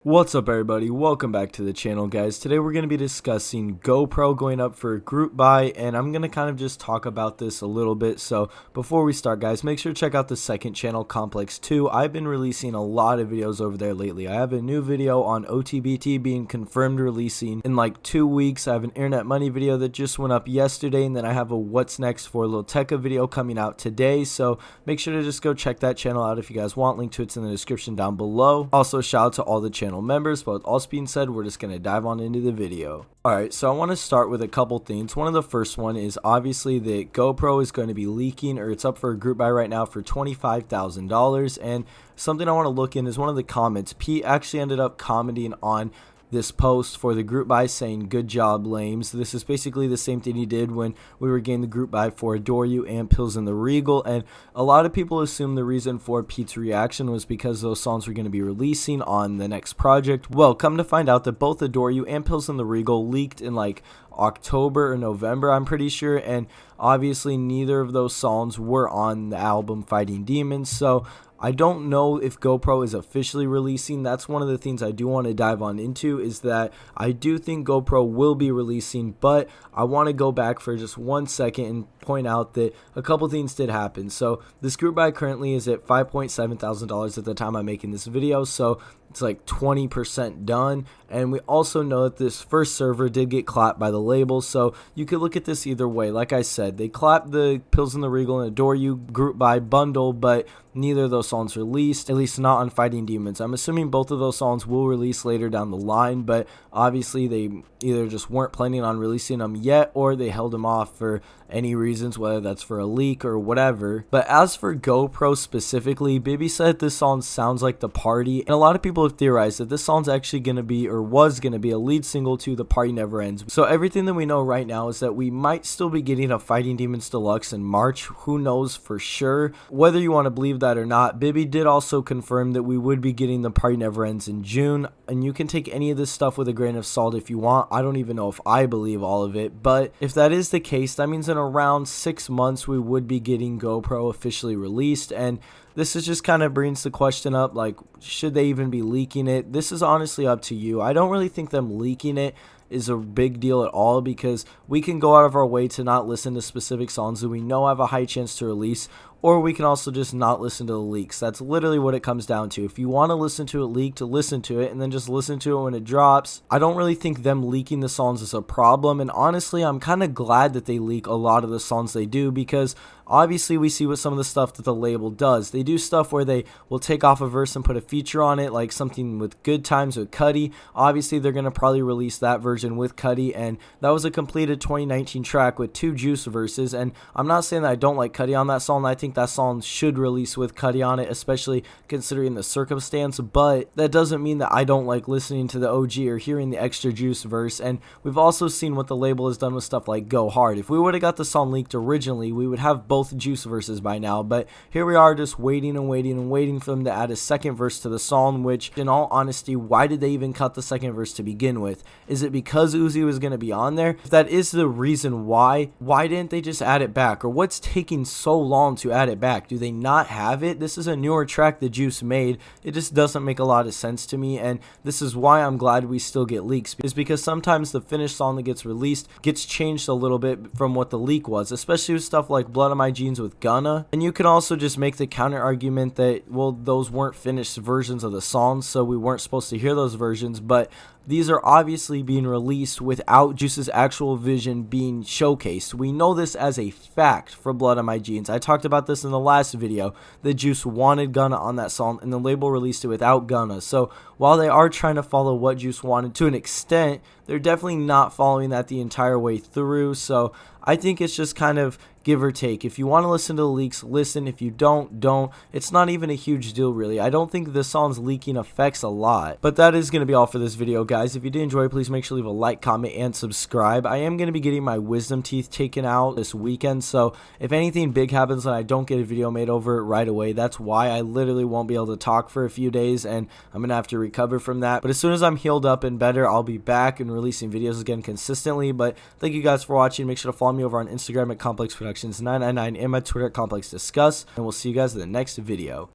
What's up everybody, welcome back to the channel guys. Today we're going to be discussing GoPro going up for group buy, and I'm going to kind of just talk about this a little bit. So before we start guys, make sure to check out the second channel, Complex 2. I've been releasing a lot of videos over there lately. I have a new video on OTBT being confirmed releasing in like 2 weeks. I have an internet money video that just went up yesterday, and then I have a what's next for Lil Tecca video coming out today. So make sure to just go check that channel out if you guys want. Link to it's in the description down below. Also shout out to all the channel members. But with all being said, we're just going to dive on into the video. Alright, so I want to start with a couple things. One of the first one is obviously that GoPro is going to be leaking, or it's up for a group buy right now for $25,000. And something I want to look in is one of the comments. Pete actually ended up commenting on this post for the group buy saying good job lames. This is basically the same thing he did when we were getting the group buy for Adore You and Pills in the Regal, and a lot of people assume the reason for Pete's reaction was because those songs were going to be releasing on the next project. Well, come to find out that both Adore You and Pills in the Regal leaked in like October or November, I'm pretty sure, and obviously neither of those songs were on the album Fighting Demons. So I don't know if GoPro is officially releasing. That's one of the things I do want to dive on into, is that I do think GoPro will be releasing, but I want to go back for just 1 second and point out that a couple things did happen. So this group buy currently is at $5.7 thousand at the time I'm making this video, so it's like 20% done. And we also know that this first server did get clapped by the label, so you could look at this either way. Like I said, they clapped the Pills in the Regal and Adore You group buy bundle, but neither of those songs released, at least not on Fighting Demons. I'm assuming both of those songs will release later down the line, but obviously they either just weren't planning on releasing them yet, or they held them off for any reasons, whether that's for a leak or whatever. But as for GoPro specifically, Bibby said this song sounds like The Party, and a lot of people have theorized that this song's actually going to be, or was going to be, a lead single to The Party Never Ends. So everything that we know right now is that we might still be getting a Fighting Demons Deluxe in March. Who knows for sure? Whether you want to believe that or not, Bibby did also confirm that we would be getting The Party Never Ends in June, and you can take any of this stuff with a grain of salt if you want. I don't even know if I believe all of it, but if that is the case, that means in around 6 months we would be getting GoPro officially released. And this is just kind of brings the question up, like, should they even be leaking it? This is honestly up to you. I don't really think them leaking it is a big deal at all, because we can go out of our way to not listen to specific songs that we know have a high chance to release, or we can also just not listen to the leaks. That's literally what it comes down to. If you want to listen to it leaked, listen to it, and then just listen to it when it drops. I don't really think them leaking the songs is a problem, and honestly, I'm kind of glad that they leak a lot of the songs they do, because obviously we see what some of the stuff that the label does. They do stuff where they will take off a verse and put a feature on it, like something with Good Times with Cudi. Obviously, they're going to probably release that version with Cudi, and that was a completed 2019 track with 2 Juice verses, and I'm not saying that I don't like Cudi on that song. I think that song should release with Cudi on it, especially considering the circumstance, but that doesn't mean that I don't like listening to the OG or hearing the extra Juice verse. And we've also seen what the label has done with stuff like Go Hard. If we would have got the song leaked originally, we would have both Juice verses by now, but here we are just waiting and waiting and waiting for them to add a second verse to the song, which in all honesty, why did they even cut the second verse to begin with? Is it because Uzi was going to be on there? If that is the reason why didn't they just add it back? Or what's taking so long to add it back? Do they not have it? This is a newer track that Juice made. It just doesn't make a lot of sense to me, and this is why I'm glad we still get leaks, is because sometimes the finished song that gets released gets changed a little bit from what the leak was, especially with stuff like Blood on My Jeans with Gunna. And you can also just make the counter argument that, well, those weren't finished versions of the songs, so we weren't supposed to hear those versions, but these are obviously being released without Juice's actual vision being showcased. We know this as a fact for Blood on My Jeans. I talked about this in the last video, that Juice wanted Gunna on that song, and the label released it without Gunna. So while they are trying to follow what Juice wanted to an extent, they're definitely not following that the entire way through. So I think it's just kind of give or take. If you want to listen to the leaks, listen. If you don't. It's not even a huge deal, really. I don't think the song's leaking affects a lot. But that is going to be all for this video, guys. If you did enjoy, please make sure to leave a like, comment, and subscribe. I am going to be getting my wisdom teeth taken out this weekend, so if anything big happens and I don't get a video made over it right away, that's why. I literally won't be able to talk for a few days, and I'm going to have to recover from that. But as soon as I'm healed up and better, I'll be back and releasing videos again consistently. But thank you guys for watching. Make sure to follow me over on Instagram at Complex Productions 999 and my Twitter at Complex Discuss, and we'll see you guys in the next video.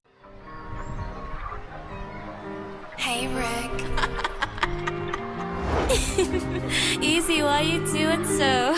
Hey Rick. Easy, why you doing so?